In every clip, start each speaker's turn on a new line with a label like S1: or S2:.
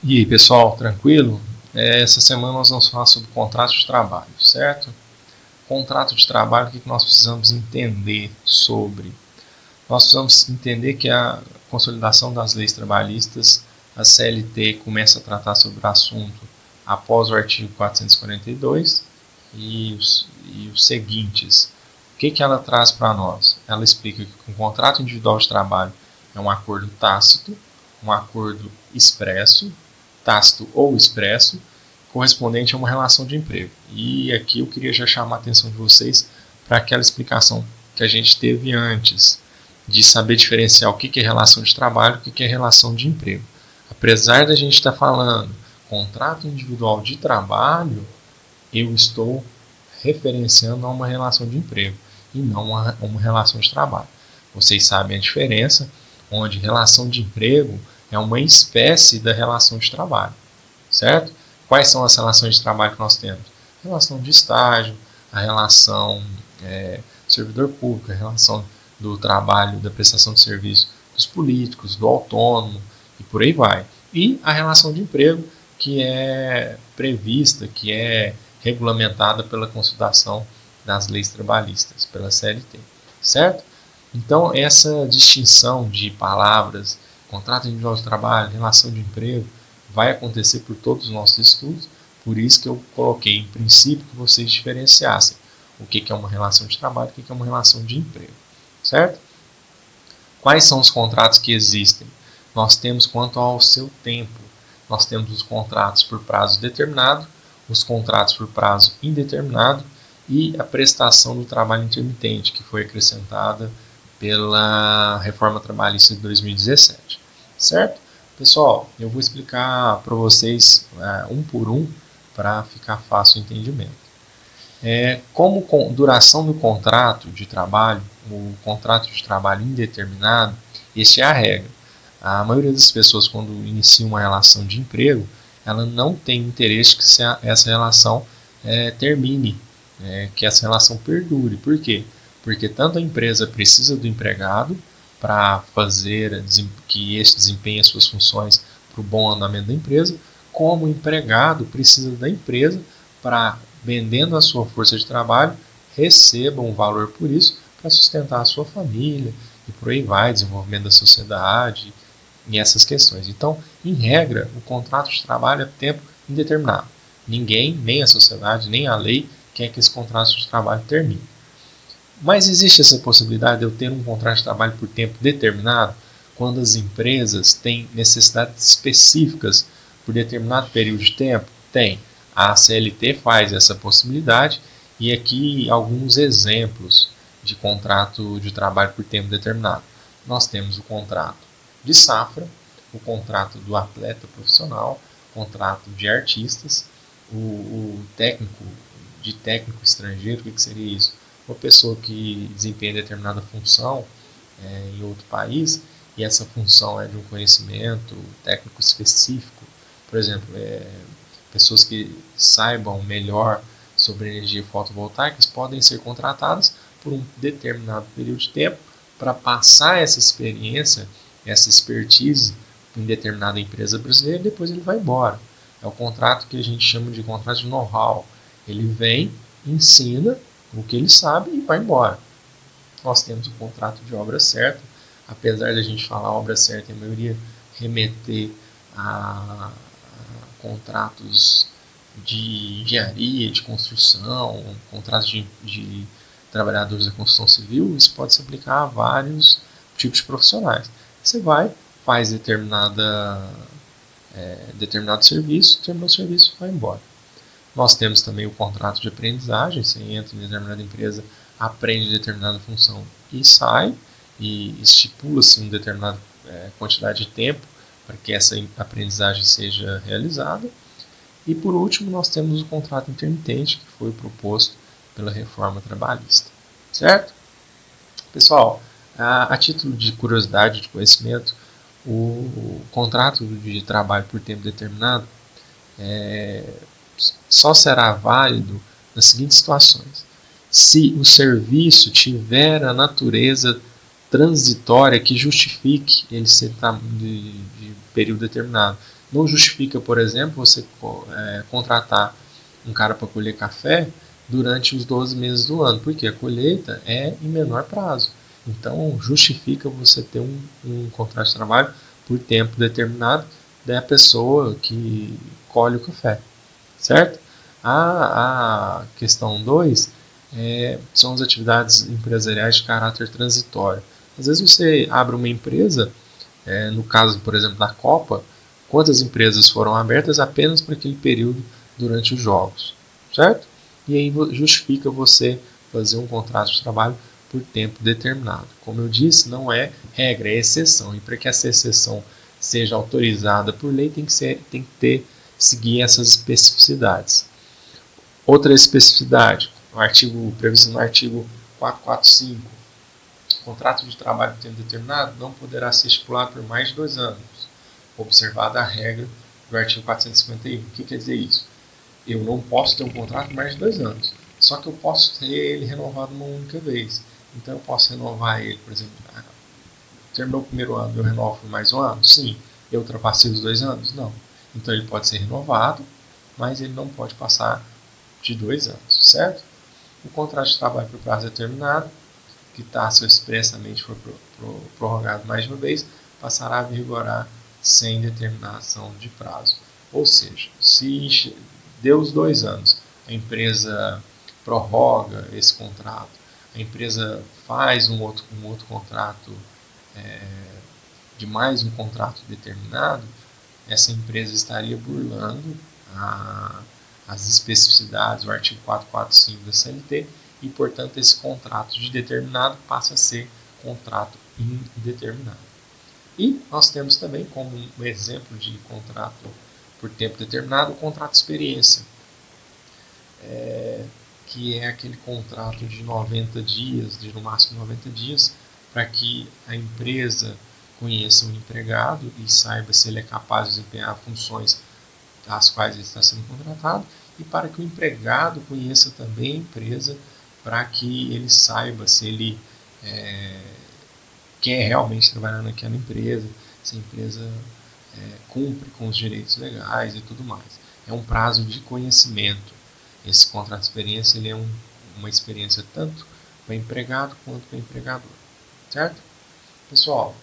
S1: E aí, pessoal, tranquilo? Essa semana nós vamos falar sobre contrato de trabalho, certo? Contrato de trabalho, o que nós precisamos entender sobre? Nós precisamos entender que a consolidação das leis trabalhistas, a CLT começa a tratar sobre o assunto após o artigo 442 e os seguintes. O que ela traz para nós? Ela explica que um contrato individual de trabalho é um acordo tácito, um acordo expresso, tácito ou expresso, correspondente a uma relação de emprego. E aqui eu queria já chamar a atenção de vocês para aquela explicação que a gente teve antes, de saber diferenciar o que é relação de trabalho e o que é relação de emprego. Apesar da gente estar falando contrato individual de trabalho, eu estou referenciando a uma relação de emprego e não uma relação de trabalho. Vocês sabem a diferença, onde relação de emprego é uma espécie da relação de trabalho, certo? Quais são as relações de trabalho que nós temos? A relação de estágio, a relação servidor público, a relação do trabalho, da prestação de serviço dos políticos, do autônomo e por aí vai. E a relação de emprego, que é prevista, que é regulamentada pela consolidação das leis trabalhistas, pela CLT, certo? Então, essa distinção de palavras, contrato individual de trabalho, relação de emprego, vai acontecer por todos os nossos estudos, por isso que eu coloquei em princípio que vocês diferenciassem o que é uma relação de trabalho e o que é uma relação de emprego, certo? Quais são os contratos que existem? Nós temos quanto ao seu tempo, nós temos os contratos por prazo determinado, os contratos por prazo indeterminado e a prestação do trabalho intermitente, que foi acrescentada pela Reforma Trabalhista de 2017, certo? Pessoal, eu vou explicar para vocês um por um para ficar fácil o entendimento. Como duração do contrato de trabalho, o contrato de trabalho indeterminado, este é a regra. A maioria das pessoas, quando inicia uma relação de emprego, ela não tem interesse que essa relação termine, que essa relação perdure. Por quê? Porque tanto a empresa precisa do empregado para fazer que este desempenhe as suas funções para o bom andamento da empresa, como o empregado precisa da empresa para, vendendo a sua força de trabalho, receba um valor por isso para sustentar a sua família e por aí vai, desenvolvimento da sociedade e essas questões. Então, em regra, o contrato de trabalho é tempo indeterminado. Ninguém, nem a sociedade, nem a lei, quer que esse contrato de trabalho termine. Mas existe essa possibilidade de eu ter um contrato de trabalho por tempo determinado, quando as empresas têm necessidades específicas por determinado período de tempo? Tem. A CLT faz essa possibilidade e aqui alguns exemplos de contrato de trabalho por tempo determinado. Nós temos o contrato de safra, o contrato do atleta profissional, o contrato de artistas, o técnico estrangeiro. O que seria isso? Uma pessoa que desempenha determinada função em outro país e essa função é de um conhecimento técnico específico, por exemplo, pessoas que saibam melhor sobre energia fotovoltaica podem ser contratadas por um determinado período de tempo para passar essa experiência, essa expertise em determinada empresa brasileira e depois ele vai embora. É o contrato que a gente chama de contrato de know-how. Ele vem, ensina o que ele sabe e vai embora. Nós temos o contrato de obra certa, apesar de a gente falar obra certa, a maioria remeter a contratos de engenharia, de construção, contratos de trabalhadores da construção civil, isso pode se aplicar a vários tipos de profissionais. Você vai, faz determinado serviço, terminou o serviço, vai embora. Nós temos também o contrato de aprendizagem, você entra em determinada empresa, aprende determinada função e sai, e estipula-se uma determinada quantidade de tempo para que essa aprendizagem seja realizada. E por último, nós temos o contrato intermitente, que foi proposto pela Reforma Trabalhista. Certo? Pessoal, a título de curiosidade, de conhecimento, o contrato de trabalho por tempo determinado só será válido nas seguintes situações: se o serviço tiver a natureza transitória que justifique ele ser de período determinado. Não justifica, por exemplo, você contratar um cara para colher café durante os 12 meses do ano, porque a colheita é em menor prazo. Então, justifica você ter um contrato de trabalho por tempo determinado da pessoa que colhe o café, certo? A questão 2 são as atividades empresariais de caráter transitório. Às vezes você abre uma empresa, no caso, por exemplo, da Copa, quantas empresas foram abertas apenas para aquele período durante os jogos, certo? E aí justifica você fazer um contrato de trabalho por tempo determinado. Como eu disse, não é regra, é exceção. E para que essa exceção seja autorizada por lei, tem que seguir essas especificidades. Outra especificidade, previsto no artigo 445, contrato de trabalho por tempo determinado não poderá ser estipulado por mais de 2 anos, observada a regra do artigo 451. O que quer dizer isso? Eu não posso ter um contrato por mais de 2 anos, só que eu posso ter ele renovado uma única vez. Então eu posso renovar ele, por exemplo, terminou o primeiro ano, eu renovo por mais um ano? Sim. Eu ultrapassei os 2 anos? Não. Então ele pode ser renovado, mas ele não pode passar de 2 anos, certo? O contrato de trabalho por prazo determinado, que está, se expressamente for prorrogado mais de uma vez, passará a vigorar sem determinação de prazo. Ou seja, se deu os 2 anos, a empresa prorroga esse contrato, a empresa faz um outro contrato de mais um contrato determinado, essa empresa estaria burlando as especificidades do artigo 445 da CLT e, portanto, esse contrato de determinado passa a ser contrato indeterminado. E nós temos também como um exemplo de contrato por tempo determinado o contrato de experiência, que é aquele contrato de 90 dias, de no máximo 90 dias, para que a empresa conheça o empregado e saiba se ele é capaz de desempenhar funções às quais ele está sendo contratado, e para que o empregado conheça também a empresa, para que ele saiba se ele quer realmente trabalhar naquela empresa, se a empresa cumpre com os direitos legais e tudo mais. É um prazo de conhecimento. Esse contrato de experiência ele é uma experiência tanto para o empregado quanto para o empregador. Certo? Pessoal,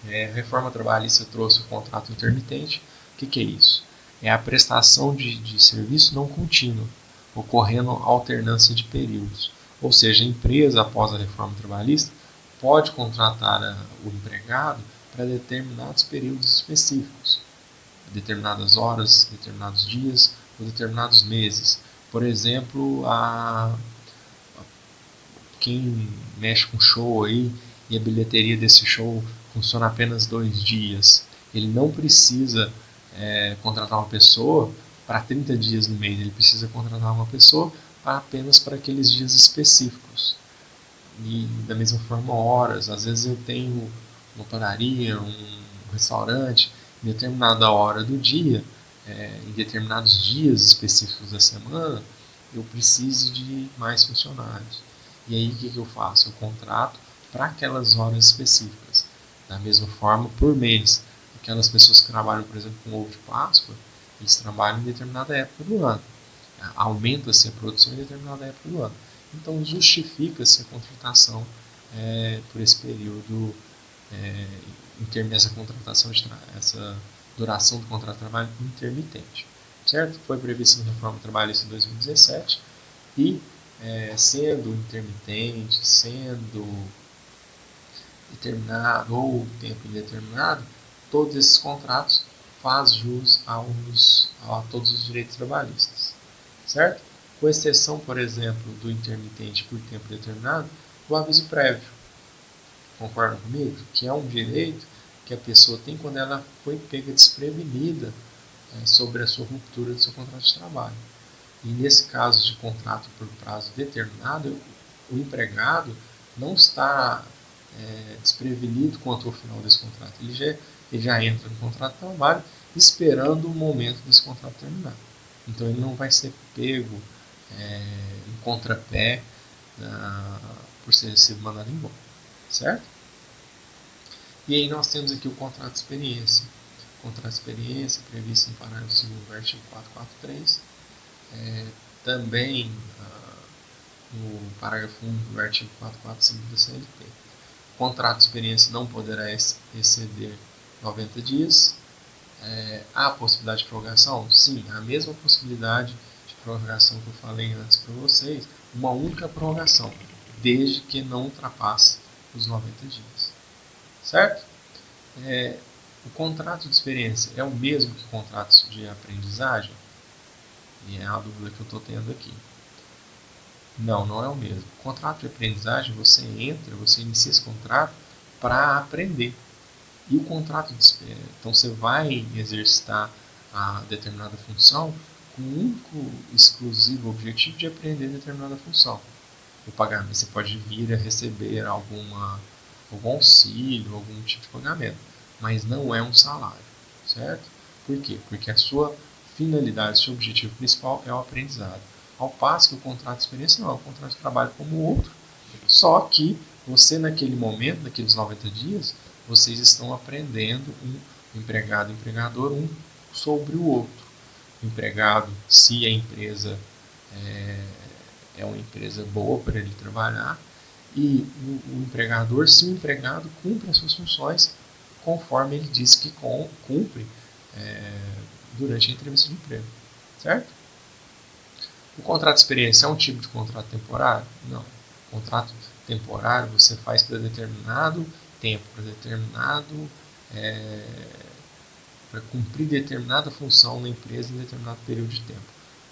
S1: a reforma trabalhista trouxe o contrato intermitente. O que é isso? É a prestação de serviço não contínuo, ocorrendo alternância de períodos. Ou seja, a empresa, após a reforma trabalhista, pode contratar o empregado para determinados períodos específicos, determinadas horas, determinados dias ou determinados meses. Por exemplo, quem mexe com show aí e a bilheteria desse show funciona apenas 2 dias, ele não precisa contratar uma pessoa para 30 dias no mês, ele precisa contratar uma pessoa apenas para aqueles dias específicos. E da mesma forma, horas. Às vezes eu tenho uma padaria, um restaurante, em determinada hora do dia, em determinados dias específicos da semana, eu preciso de mais funcionários. E aí o que eu faço? Eu contrato para aquelas horas específicas. Da mesma forma, por mês, aquelas pessoas que trabalham, por exemplo, com ovo de Páscoa, eles trabalham em determinada época do ano. Aumenta-se a produção em determinada época do ano. Então, justifica-se a contratação por esse período, essa contratação, essa duração do contrato de trabalho intermitente. Certo? Foi previsto na reforma trabalhista em 2017 e, sendo intermitente, sendo determinado ou tempo indeterminado, todos esses contratos faz jus a todos os direitos trabalhistas. Certo? Com exceção, por exemplo, do intermitente por tempo determinado, do aviso prévio. Concordam comigo? Que é um direito que a pessoa tem quando ela foi pega desprevenida sobre a sua ruptura do seu contrato de trabalho. E nesse caso de contrato por prazo determinado, o empregado não está desprevenido quanto ao final desse contrato. Ele já entra no contrato de trabalho esperando o momento desse contrato terminar. Então ele não vai ser pego em contrapé por ter sido mandado embora. Certo? E aí nós temos aqui o contrato de experiência. contrato de experiência previsto no parágrafo 2º do artigo 443. Também no parágrafo 1 do artigo 445 da CLT. O contrato de experiência não poderá exceder 90 dias. Há possibilidade de prorrogação? Sim, a mesma possibilidade de prorrogação que eu falei antes para vocês, uma única prorrogação, desde que não ultrapasse os 90 dias. Certo? O contrato de experiência é o mesmo que contratos de aprendizagem? E é a dúvida que eu estou tendo aqui. Não, não é o mesmo. O contrato de aprendizagem, você inicia esse contrato para aprender. E o contrato de experiência, então você vai exercitar a determinada função com o único exclusivo objetivo de aprender determinada função. O pagamento, você pode vir a receber algum auxílio, algum tipo de pagamento, mas não é um salário, certo? Por quê? Porque a sua finalidade, seu objetivo principal é o aprendizado. Ao passo que o contrato de experiência não é um contrato de trabalho como o outro, só que você naquele momento, naqueles 90 dias, vocês estão aprendendo, um empregado e empregador, um sobre o outro. O empregado, se a empresa é uma empresa boa para ele trabalhar, e o empregador, se o empregado cumpre as suas funções conforme ele diz que cumpre durante a entrevista de emprego, certo? O contrato de experiência é um tipo de contrato temporário? Não. O contrato temporário você faz para determinado tempo, para cumprir determinada função na empresa em determinado período de tempo.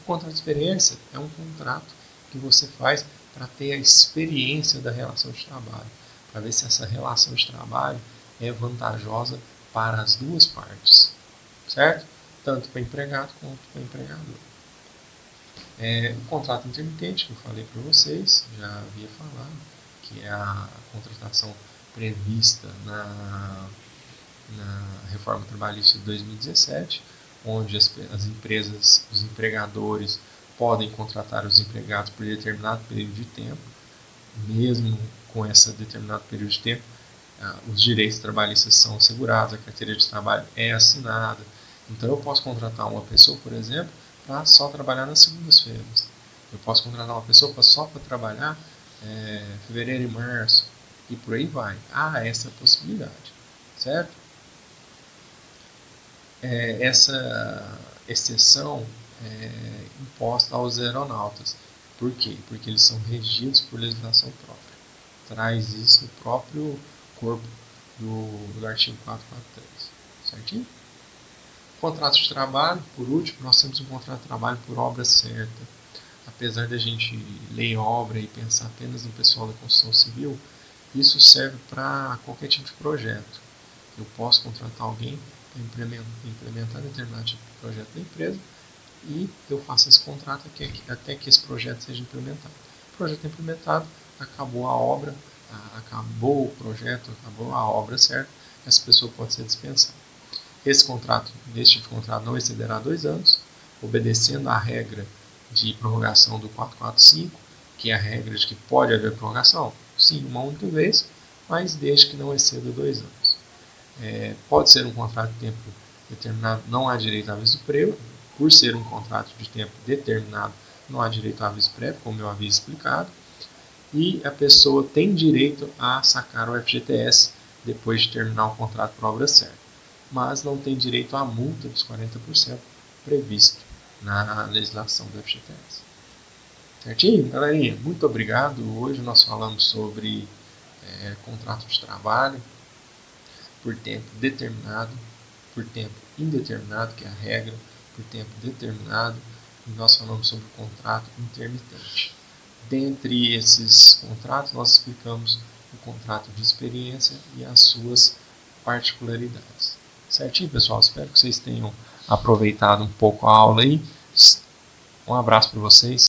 S1: O contrato de experiência é um contrato que você faz para ter a experiência da relação de trabalho, para ver se essa relação de trabalho é vantajosa para as duas partes, certo? Tanto para empregado quanto para empregador. O contrato intermitente, que eu falei para vocês, já havia falado, que é a contratação prevista na Reforma Trabalhista de 2017, onde as empresas, os empregadores, podem contratar os empregados por determinado período de tempo, mesmo com esse determinado período de tempo, os direitos trabalhistas são assegurados, a carteira de trabalho é assinada. Então eu posso contratar uma pessoa, por exemplo, para só trabalhar nas segundas-feiras. Eu posso contratar uma pessoa só para trabalhar fevereiro e março, e por aí vai. Essa é a possibilidade, certo? Essa exceção é imposta aos aeronautas. Por quê? Porque eles são regidos por legislação própria. Traz isso no próprio corpo do artigo 443. Certinho? Contrato de trabalho, por último, nós temos um contrato de trabalho por obra certa. Apesar da gente ler obra e pensar apenas no pessoal da construção civil, isso serve para qualquer tipo de projeto. Eu posso contratar alguém para implementar determinado tipo de projeto da empresa e eu faço esse contrato até que esse projeto seja implementado. O projeto implementado, acabou a obra, acabou o projeto, acabou a obra certa, essa pessoa pode ser dispensada. Esse tipo de contrato não excederá 2 anos, obedecendo à regra de prorrogação do 445, que é a regra de que pode haver prorrogação, sim, uma única vez, mas desde que não exceda 2 anos. Pode ser um contrato de tempo determinado, não há direito a aviso prévio. Por ser um contrato de tempo determinado, não há direito a aviso prévio, como eu havia explicado. E a pessoa tem direito a sacar o FGTS depois de terminar o contrato por obra certa, mas não tem direito à multa dos 40% previsto na legislação do FGTS. Certinho, galerinha? Muito obrigado. Hoje nós falamos sobre contrato de trabalho por tempo determinado, por tempo indeterminado, que é a regra, por tempo determinado, e nós falamos sobre o contrato intermitente. Dentre esses contratos, nós explicamos o contrato de experiência e as suas particularidades. Certinho, pessoal? Espero que vocês tenham aproveitado um pouco a aula aí. Um abraço para vocês.